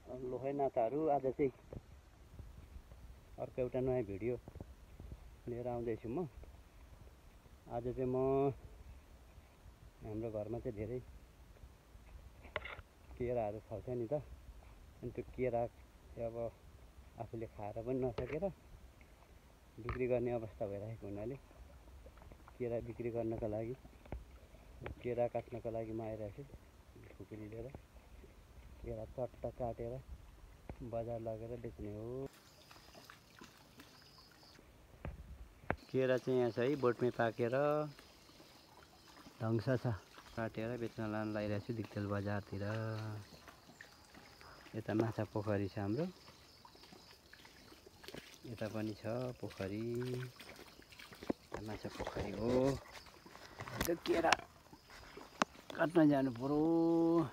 लोहे नाताहरू आज चाहिँ अर्को एउटा नयाँ भिडियो लिएर आउँदैछु म। आज चाहिँ म हाम्रो घरमा चाहिँ धेरै केराहरू फल्छ नि त, अनि त्यो केरा अब आफूले खाएर पनि नसकेर बिक्री गर्ने अवस्था भइरहेको हुनाले केरा बिक्री गर्नको लागि, केरा काट्नको लागि म आइरहेको छु। खुकुरी लिएर केरा चट्ट काटेर बजार लगेर बेच्ने हो। केरा चाहिँ यहाँ छ है, बोटमै पाकेर ढङ्स छ, काटेर बेच्न लान लागिरहेको छु दिक्तेल बजारतिर। यता माछा पोखरी छ हाम्रो, यता पनि छ पोखरी, माछा पोखरी हो। त्यो केरा काट्न जानु पर्यो।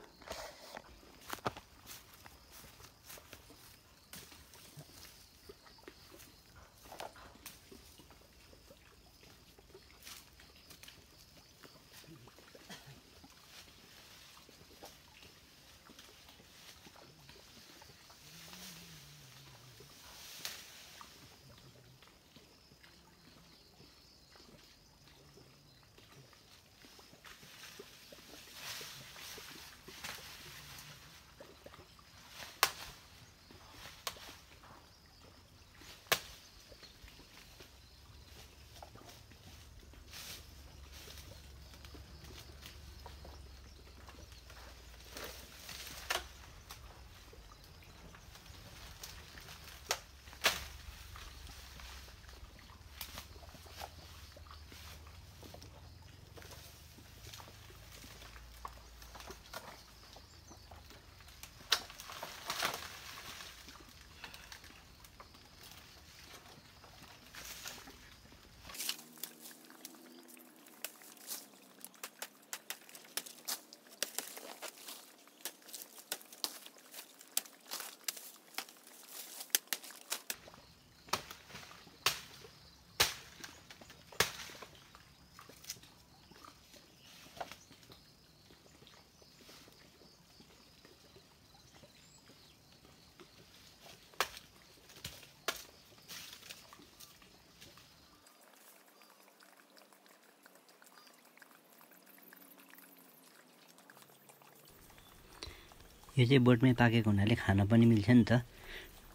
यो चाहिँ बोटमै पाकेको हुनाले खान पनि मिल्छ नि त,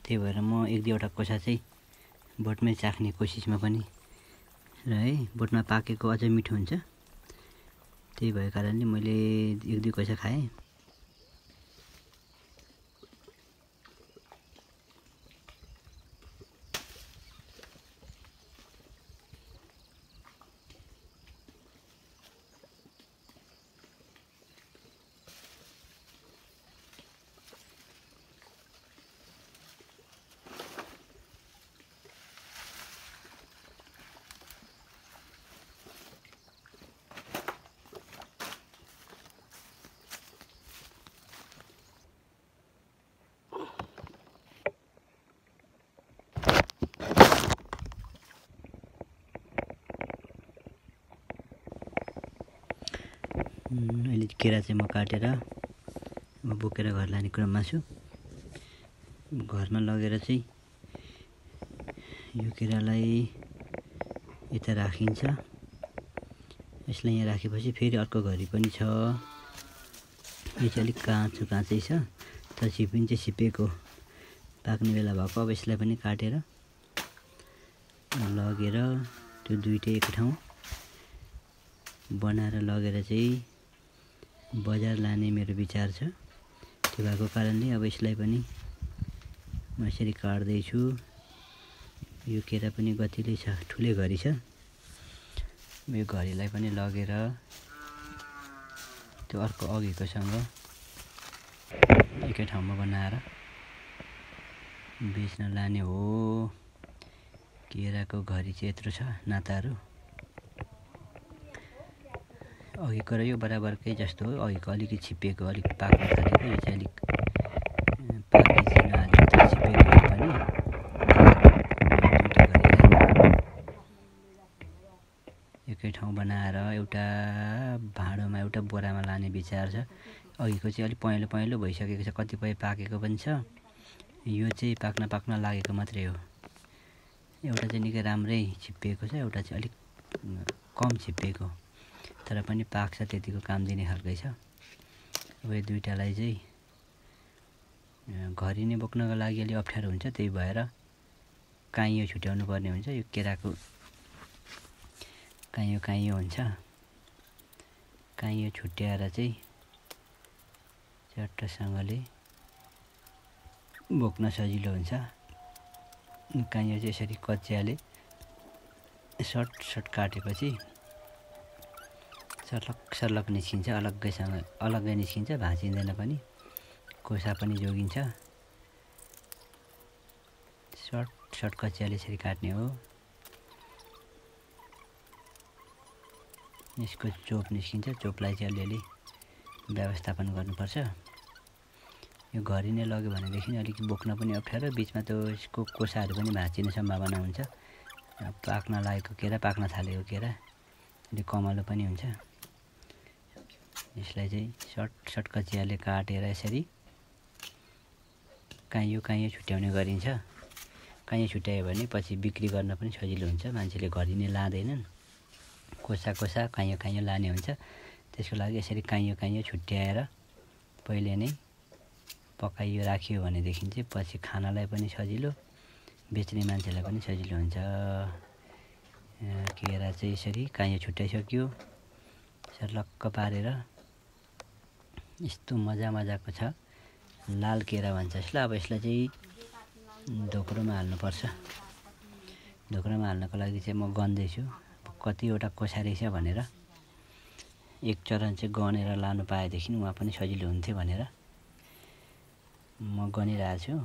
त्यही भएर म एक दुईवटा कोसा चाहिँ बोटमै चाख्ने कोसिसमा पनि र है। बोटमा पाकेको अझै मिठो हुन्छ, त्यही भएको कारणले मैले एक दुई कोसा खाएँ। अहिले केरा चाहिँ म काटेर म बोकेर घर लाने क्रममा छु। घरमा लगेर चाहिँ यो केरालाई यता राखिन्छ। यसलाई यहाँ राखेपछि फेरि अर्को घरी पनि छ। यो चाहिँ अलिक काँचै छ, तर छिपिन चाहिँ छिपेको पाक्ने बेला भएको। अब यसलाई पनि काटेर लगेर त्यो दुइटै एक ठाउँ बनाएर लगेर चाहिँ बजार लाने मेरो विचार छ। त्यो भएको कारणले अब यसलाई पनि म यसरी काट्दैछु। यो केरा पनि गतिलै छ, ठुलै घरी छ। यो घरीलाई पनि लगेर त्यो अर्को अघिकोसँग एकै ठाउँमा बनाएर बेच्न लाने हो। केराको घरी चाहिँ यत्रो छ नाताहरू। अघिको र यो बराबरकै जस्तो हो। अघिको अलिकति छिपेको, अलिक पाक्न थालेको, यो चाहिँ अलिक पाक्ने छैन, अलिकति छिपेको पनि। दुईटा घरीलाई एकै ठाउँ बनाएर एउटा भाँडोमा, एउटा बोरामा लाने विचार छ। अघिको चाहिँ अलिक पहेँलो पहेँलो भइसकेको छ, कतिपय पाकेको पनि छ। यो चाहिँ पाक्न लागेको मात्रै हो। एउटा चाहिँ निकै राम्रै छिप्पिएको छ, एउटा चाहिँ अलिक कम छिप्पिएको, तर पनि पाक्छ त्यतिको काम दिने खालकै छ। अब यो दुईटालाई चाहिँ घरि नै बोक्नको लागि अलि अप्ठ्यारो हुन्छ, त्यही भएर काइयो छुट्याउनु पर्ने हुन्छ। यो केराको काइयो हुन्छ, काइयो छुट्याएर चाहिँ चट्टसँगले बोक्न सजिलो हुन्छ। काइयो चाहिँ यसरी कचियाले सर्ट काटेपछि सर्लक निस्किन्छ, अलग्गै निस्किन्छ, भाँचिँदैन पनि, कोसा पनि जोगिन्छ। सर्ट कचियाले यसरी काट्ने हो। यसको चोप निस्किन्छ, चोपलाई चाहिँ अलिअलि व्यवस्थापन गर्नुपर्छ। यो घरि नै लग्यो भनेदेखि अलिक बोक्न पनि अप्ठ्यारो, बिचमा त्यो यसको कोसाहरू पनि भाँचिने सम्भावना हुन्छ। पाक्न लागेको केरा, पाक्न थालेको केरा अलिक कमलो पनि हुन्छ। यसलाई चाहिँ सर्ट कचियाले काटेर यसरी काइयो छुट्याउने गरिन्छ। काइयो छुट्यायो भने पछि बिक्री गर्न पनि सजिलो हुन्छ, मान्छेले घरि नै लाँदैनन्, कोसा काइयो लाने हुन्छ। त्यसको लागि यसरी काइयो छुट्याएर पहिले नै पकाइयो राखियो भनेदेखि चाहिँ पछि खानालाई पनि सजिलो, बेच्ने मान्छेलाई पनि सजिलो हुन्छ। केरा चाहिँ यसरी काइयो छुट्याइसक्यो, सर्लक्क पारेर। यस्तो मजाको छ, लाल केरा भन्छ यसलाई। अब यसलाई चाहिँ ढोक्रोमा हाल्नुपर्छ। ढोक्रोमा हाल्नको लागि चाहिँ म गन्दैछु कतिवटा कोसा रहेछ भनेर। एक चरण चाहिँ गनेर लानु पाएदेखि उहाँ पनि सजिलो हुन्थ्यो भनेर म गनिरहेको छु।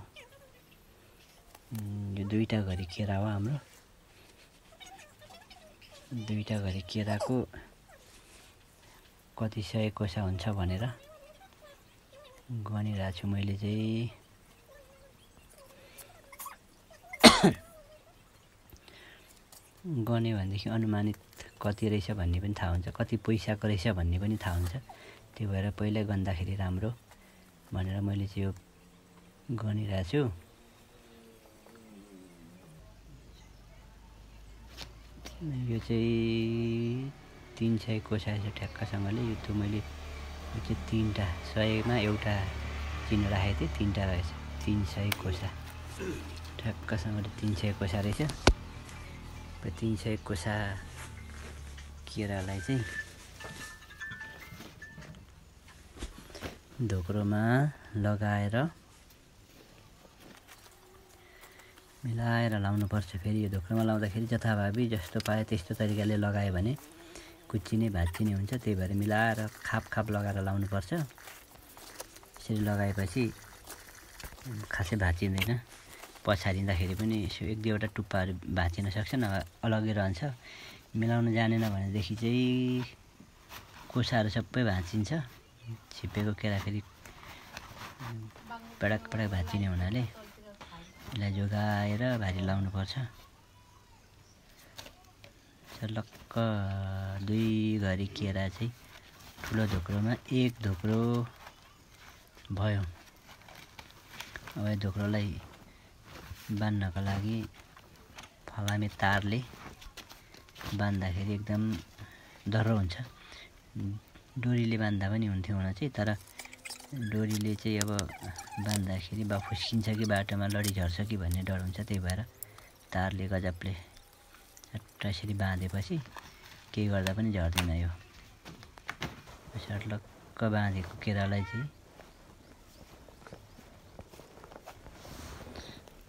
यो दुईटा घरि केरा हो हाम्रो। दुईटा घरि केराको कति सय कोसा हुन्छ भनेर गनिरहेको छु मैले चाहिँ। गन्यो भनेदेखि अनुमानित कति रहेछ भन्ने पनि थाहा हुन्छ, कति पैसाको रहेछ भन्ने पनि थाहा हुन्छ। त्यही भएर पहिल्यै गन्दाखेरि राम्रो भनेर मैले चाहिँ यो गनिरहेको छु। यो चाहिँ 300 कोसा छ ठ्याक्कसँगले। यो त मैले यो चाहिँ 3टा 100मा एउटा चिनो राखेको थिएँ, 3टा रहेछ, 300 कोसा ठ्याक्कसँगले 300 कोसा रहेछ। 300 कोसा केरालाई चाहिँ ढोक्रोमा लगाएर मिलाएर लाउनुपर्छ। फेरि यो ढोक्रोमा लाउँदाखेरि जथाभावी जस्तो पाए त्यस्तो तरिकाले लगायो भने कुच्चिने भाँचिने हुन्छ। त्यही भएर मिलाएर खाप लगाएर लाउनुपर्छ। यसरी लगाएपछि खासै भाँचिँदैन। पछारिँदाखेरि पनि यसो 1-2वटा टुप्पाहरू भाँचिन सक्छ, नभए अलग्गै रहन्छ। मिलाउन जानेन भनेदेखि चाहिँ कोसाहरू सबै भाँचिन्छ। छिप्पेको केरा फेरि पडक भाँचिने हुनाले यसलाई जोगाएर भारी लाउनुपर्छ। सर्लक्क 2 घरि केरा चाहिँ ठुलो ढोक्रोमा 1 ढोक्रो भयो। अब यो ढोक्रोलाई बान्नको लागि फलामे तारले बान्दाखेरि एकदम डह्रो हुन्छ। डोरीले बान्दा पनि हुन्थ्यो हुन चाहिँ, तर डोरीले चाहिँ अब बान्दाखेरि बा फुस्किन्छ कि बाटोमा लडी झर्छ कि भन्ने डर हुन्छ। त्यही भएर तारले गजबले यसरी बाँधेपछि केही गर्दा पनि झर्दैन। यो सर्लक्क बाँधेको केरालाई चाहिँ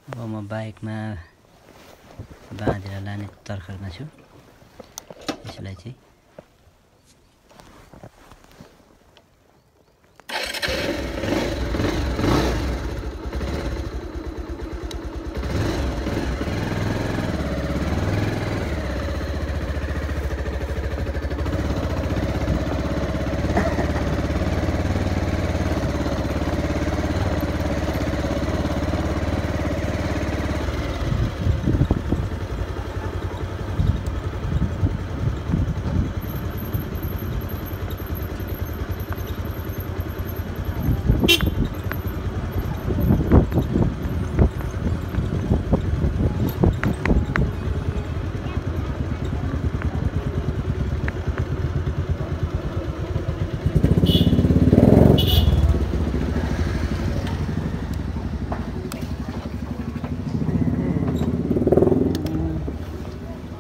अब म बाइकमा बाँधेर लाने तर्खरमा छु। यसलाई चाहिँ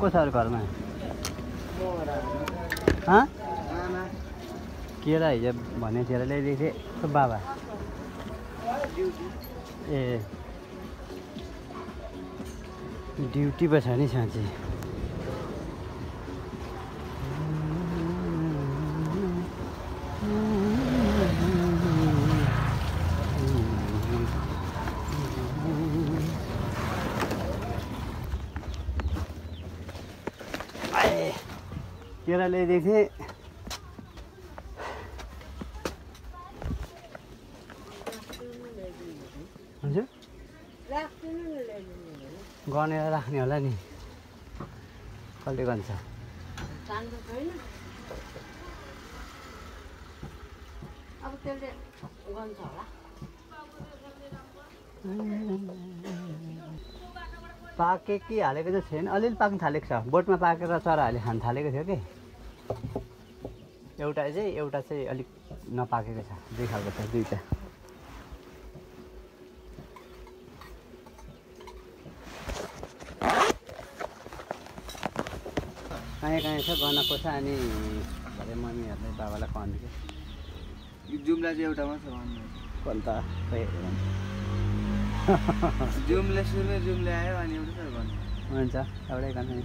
को छ अरू घरमा केरा हिजो भने थियो ल्याइदिएको थिएँ बाबा ए ड्युटी पो छ नि साँच्चै केरा ल्याइदिएको थिएँ हुन्छ गनेर राख्ने होला नि कसले गन्छ पाके कि हालेको चाहिँ छैन अलिअलि पाक्न थालेको छ बोटमा पाकेर चराहरूले खान थालेको थियो कि एउटा चाहिँ अलिक नपाकेको छ दुई खालको छ दुईवटा कहीँ छ गनाको छ अनि भरे मम्मीहरूले बाबालाई भन्नु जुम्ला चाहिँ एउटा मात्र भन्नु कन्त जुम्ले सुरुमै जुम्ले आयो अनि एउटा त भन्नु हुन्छ एउटै गर्नु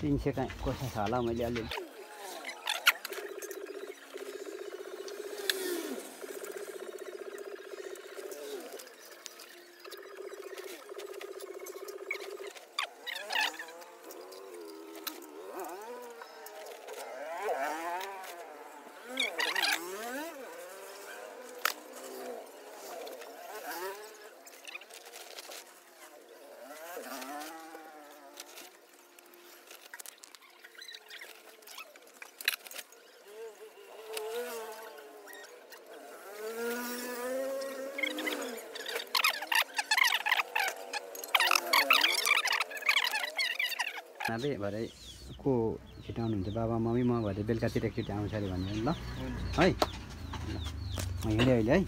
300 कहाँ कसो छ होला मैले अलिअलि नाबे भरे को छिटो आउनुहुन्छ बाबा मम्मी म भरे बेलुकातिर एकचोटि आउँछ अरे भन्नु ल है म हिँडेँ अहिले है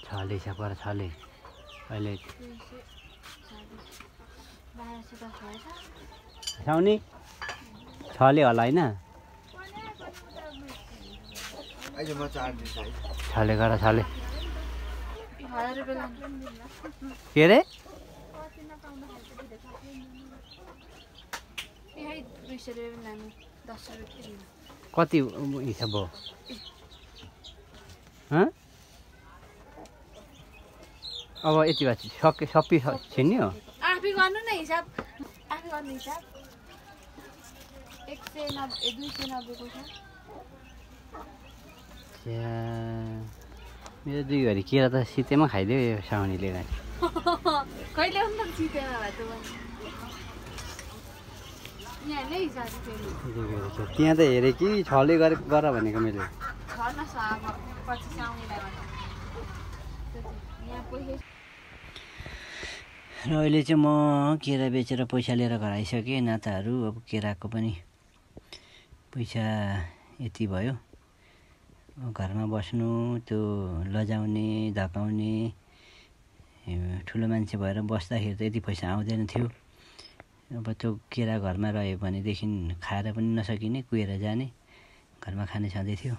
छले छ पर छले अहिले साउनी छले होला होइन छले गर छले के अरे कति हिसाब हो अब यति भए सबै छिन्ने हो आफै गर्नु न हिसाब आफै गर्नु हिसाब 190 290 को छ मेरो 2 घडी केरा त सितेमा खाइदियो यो साउनीले गाडी कहिले हुन्छ सितेमा भात यहाँ नै हिसाब त्यहाँ त हेरेँ कि छले गर भनेको मैले र अहिले चाहिँ म केरा बेचेर पैसा लिएर घर आइसकेँ नाताहरू अब केराको पनि पैसा यति भयो घरमा बस्नु त्यो लजाउने धकाउने ठुलो मान्छे भएर बस्दाखेरि त यति पैसा आउँदैन थियो अब त्यो केरा घरमा रह्यो भनेदेखि खाएर पनि नसकिने कुहेर जाने घरमा खाने छँदै थियो